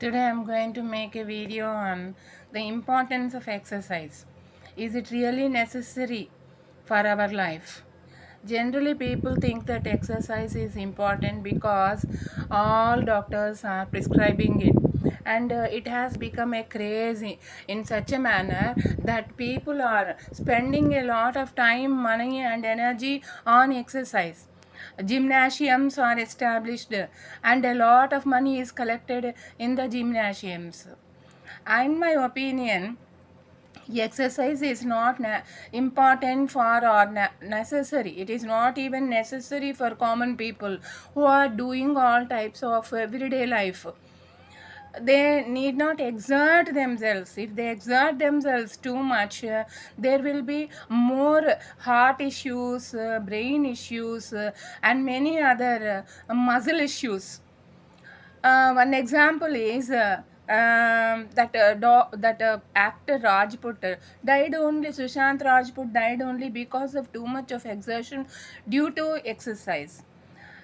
Today I'm going to make a video on the importance of exercise. Is it really necessary for our life? Generally, people think that exercise is important because all doctors are prescribing it, and it has become a craze in such a manner that people are spending a lot of time, money, and energy on exercise. Gymnasiums are established and a lot of money is collected in the gymnasiums. In my opinion, exercise is not important for or necessary. It is not even necessary for common people who are doing all types of everyday life. They need not exert themselves. If they exert themselves too much, there will be more heart issues, brain issues, and many other muscle issues. One example is that actor Rajput died only. Sushant Rajput died only because of too much of exertion due to exercise.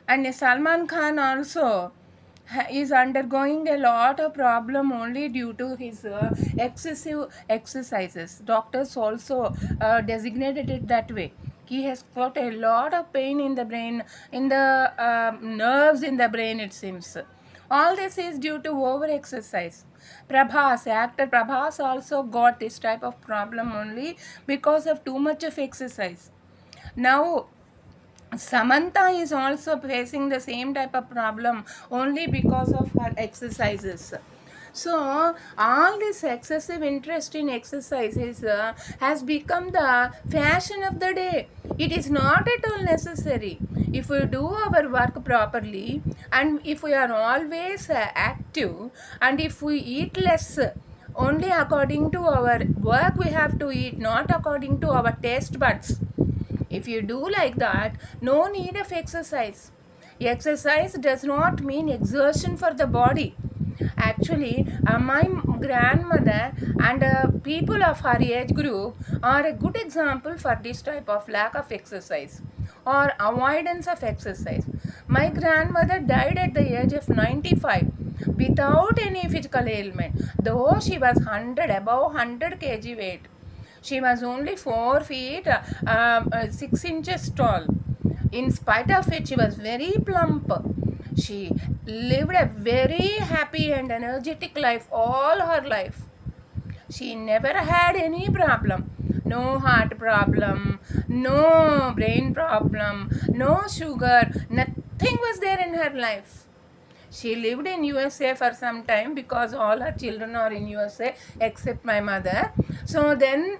And Salman Khan also is undergoing a lot of problem only due to his excessive exercises. Doctors also designated it that way. He has got a lot of pain in the brain, in the nerves in the brain, it seems. All this is due to over exercise. Prabhas, actor Prabhas also got this type of problem only because of too much of exercise. Now Samantha is also facing the same type of problem only because of her exercises. So all this excessive interest in exercises has become the fashion of the day. It is not at all necessary. If we do our work properly, and if we are always active, and if we eat less, only according to our work we have to eat, not according to our taste buds. If you do like that, no need of exercise. Exercise does not mean exertion for the body. Actually, my grandmother and people of her age group are a good example for this type of lack of exercise or avoidance of exercise. My grandmother died at the age of 95 without any physical ailment, though she was 100, above 100 kg weight. She was only 4 feet 6 inches tall. In spite of it, she was very plump. She lived a very happy and energetic life all her life. She never had any problem. No heart problem, no brain problem, no sugar, nothing was there in her life. She lived in USA for some time because all her children are in USA except my mother. So then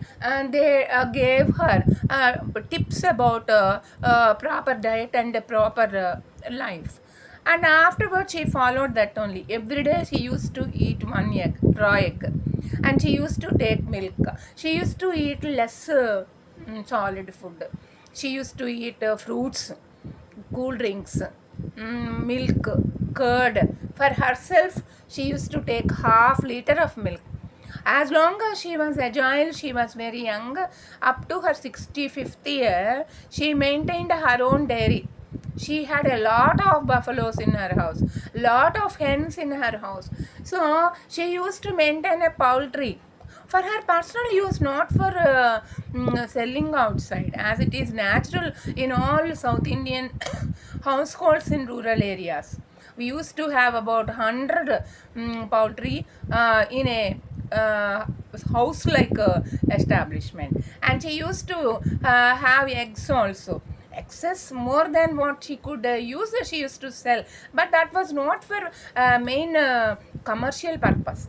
they gave her tips about proper diet and proper life. And afterwards she followed that only. Every day she used to eat one egg, raw egg. And she used to take milk. She used to eat less solid food. She used to eat fruits, cool drinks, milk, curd. For herself, she used to take half liter of milk. As long as she was agile, she was very young. Up to her 65th year, she maintained her own dairy. She had a lot of buffaloes in her house, lot of hens in her house. So she used to maintain a poultry for her personal use, not for selling outside, as it is natural in all South Indian households in rural areas. We used to have about 100 poultry in a house like establishment, and she used to have eggs also. Excess more than what she could use, she used to sell, but that was not for main commercial purpose.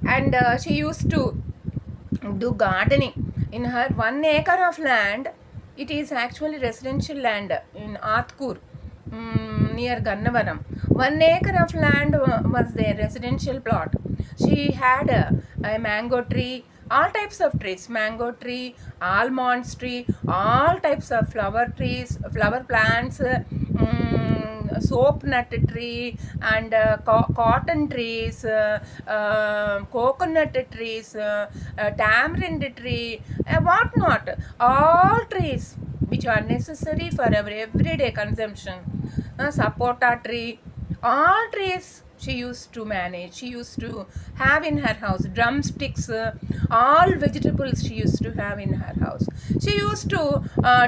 And she used to do gardening in her 1 acre of land. It is actually residential land in Atkur, near Gannavaram. 1 acre of land was their residential plot. She had a mango tree, all types of trees, mango tree, almonds tree, all types of flower trees, flower plants, soap nut tree, and cotton trees, coconut trees, tamarind tree, what not, all trees which are necessary for our everyday consumption. Sapota tree, all trees she used to manage. She used to have in her house drumsticks, all vegetables she used to have in her house. She used to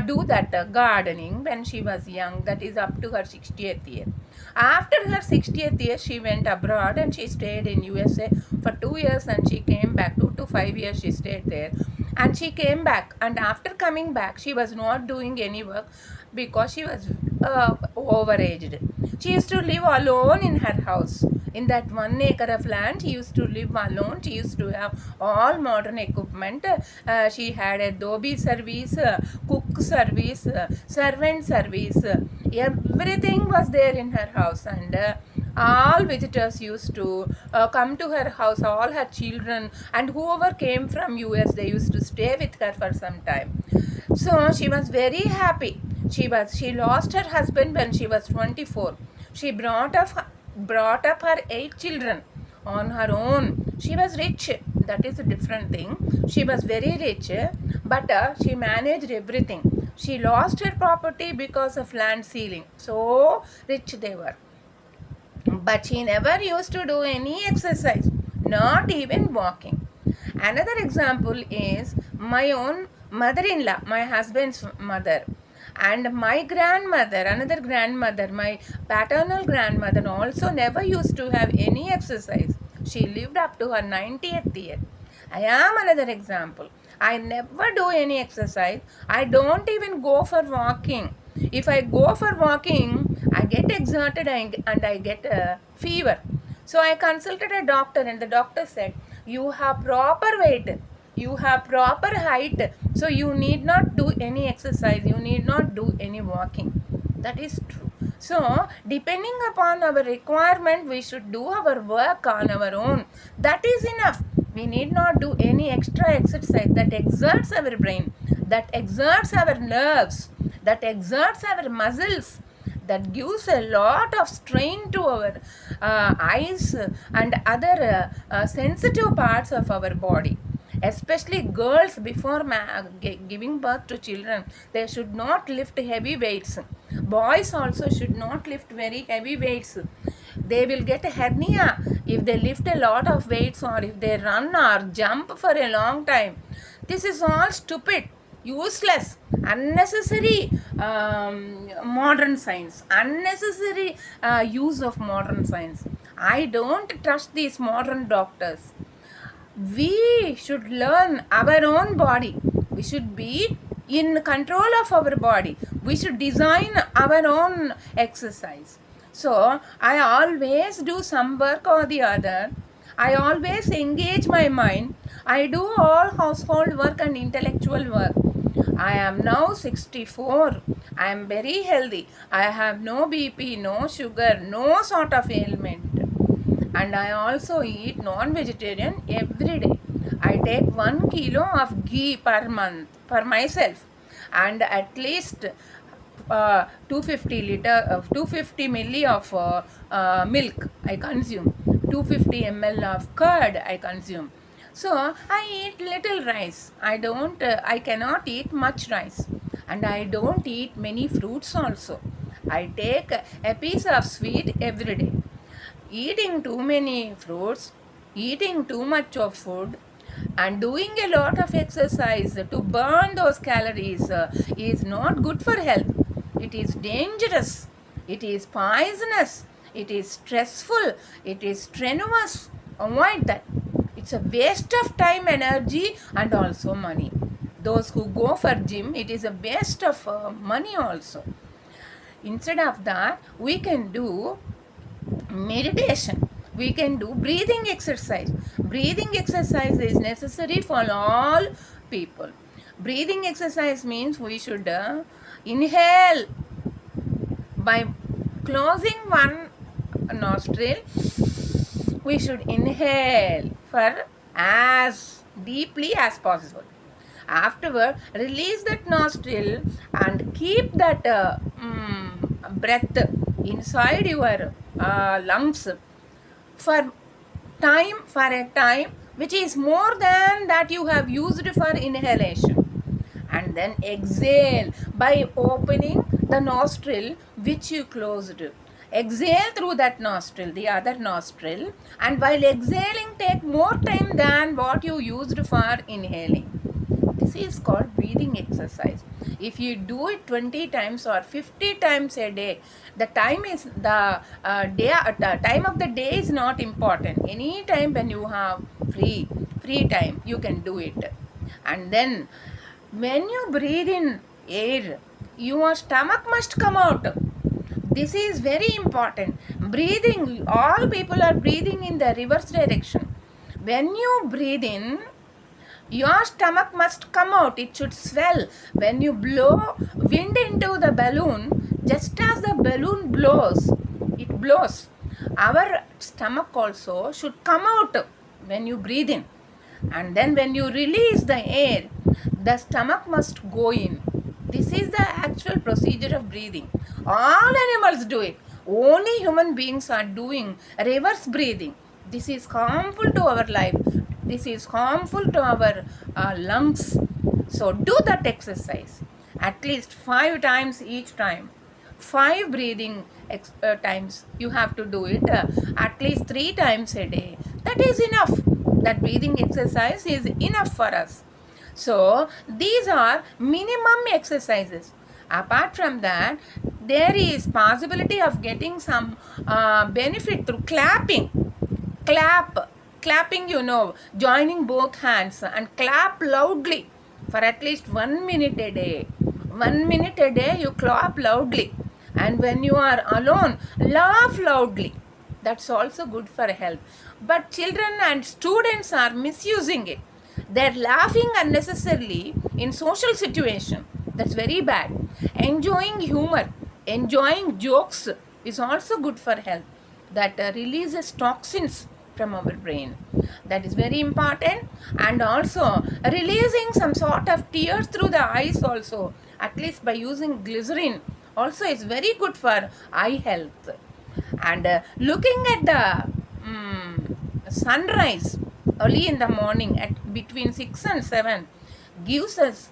do that gardening when she was young, that is up to her 60th year. After her 60th year, she went abroad and she stayed in USA for 2 years, and she came back. 2 to 5 years she stayed there, and she came back. And after coming back, she was not doing any work because she was overaged. She used to live alone in her house. In that 1 acre of land, she used to live alone. She used to have all modern equipment. She had a dobi service, cook service, servant service. Everything was there in her house, and all visitors used to come to her house, all her children, and whoever came from US, they used to stay with her for some time. So she was very happy. She lost her husband when she was 24. She brought up her 8 children on her own. She was rich. That is a different thing. She was very rich, but she managed everything. She lost her property because of land sealing. So rich they were. But she never used to do any exercise, not even walking. Another example is my own mother-in-law, my husband's mother, and my grandmother, another grandmother, my paternal grandmother also never used to have any exercise. She lived up to her 90th year. I am another example. I never do any exercise. I don't even go for walking. If I go for walking, I get exerted and I get a fever. So I consulted a doctor, and the doctor said, you have proper weight, you have proper height, so you need not do any exercise, you need not do any walking. That is true. So depending upon our requirement, we should do our work on our own. That is enough. We need not do any extra exercise that exerts our brain, that exerts our nerves, that exerts our muscles, that gives a lot of strain to our eyes and other sensitive parts of our body. Especially girls, before giving birth to children, they should not lift heavy weights. Boys also should not lift very heavy weights. They will get a hernia if they lift a lot of weights, or if they run or jump for a long time. This is all stupid, useless, unnecessary modern science, unnecessary use of modern science. I don't trust these modern doctors. We should learn our own body. We should be in control of our body. We should design our own exercise. So I always do some work or the other. I always engage my mind. I do all household work and intellectual work. I am now 64. I am very healthy. I have no BP, no sugar, no sort of ailment. And I also eat non-vegetarian every day. I take 1 kilo of ghee per month for myself, and at least 250 milli of milk I consume, 250 ml of curd I consume. So I eat little rice. I cannot eat much rice, and I don't eat many fruits also. I take a piece of sweet every day. Eating too many fruits, eating too much of food, and doing a lot of exercise to burn those calories is not good for health. It is dangerous. It is poisonous. It is stressful. It is strenuous. Avoid that. It's a waste of time, energy, and also money. Those who go for gym, it is a waste of money also. Instead of that, we can do meditation. We can do breathing exercise. Breathing exercise is necessary for all people. Breathing exercise means we should inhale by closing one nostril. We should inhale for as deeply as possible. Afterward, release that nostril and keep that breath inside your lungs for a time which is more than that you have used for inhalation, and then exhale by opening the nostril which you closed. Exhale through that nostril, the other nostril, and while exhaling, take more time than what you used for inhaling. This is called breathing exercise. If you do it 20 times or 50 times a day, the time is the time of the day is not important. Any time when you have free time, you can do it. And then when you breathe in air, your stomach must come out. This is very important. Breathing, all people are breathing in the reverse direction. When you breathe in, your stomach must come out. It should swell. When you blow wind into the balloon, just as the balloon blows, it blows. Our stomach also should come out when you breathe in. And then when you release the air, the stomach must go in. This is the actual procedure of breathing. All animals do it. Only human beings are doing reverse breathing. This is harmful to our life. This is harmful to our lungs. So do that exercise at least 5 times each time. 5 breathing times you have to do it at least 3 times a day. That is enough. That breathing exercise is enough for us. So these are minimum exercises. Apart from that, there is possibility of getting some benefit through clapping. Clapping, joining both hands and clap loudly for at least 1 minute a day. 1 minute a day you clap loudly. And when you are alone, laugh loudly. That's also good for health. But children and students are misusing it. They're laughing unnecessarily in social situation. That's very bad. Enjoying humor, enjoying jokes is also good for health. That releases toxins from our brain. That is very important. And also releasing some sort of tears through the eyes also, at least by using glycerin, also is very good for eye health. And looking at the sunrise early in the morning at between 6 and 7 gives us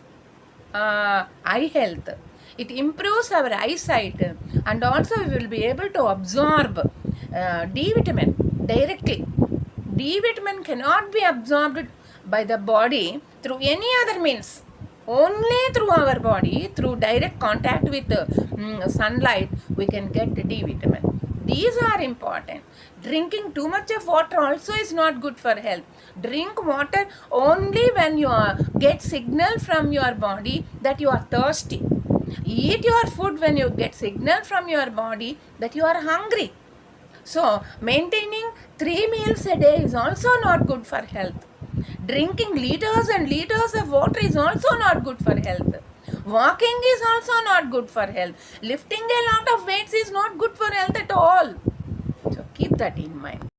eye health. It improves our eyesight, and also we will be able to absorb D vitamin directly. D vitamin cannot be absorbed by the body through any other means. Only through our body, through direct contact with sunlight, we can get D vitamin. These are important. Drinking too much of water also is not good for health. Drink water only when you get signal from your body that you are thirsty. Eat your food when you get signal from your body that you are hungry. So, maintaining 3 meals a day is also not good for health. Drinking liters and liters of water is also not good for health. Walking is also not good for health. Lifting a lot of weights is not good for health at all. So, keep that in mind.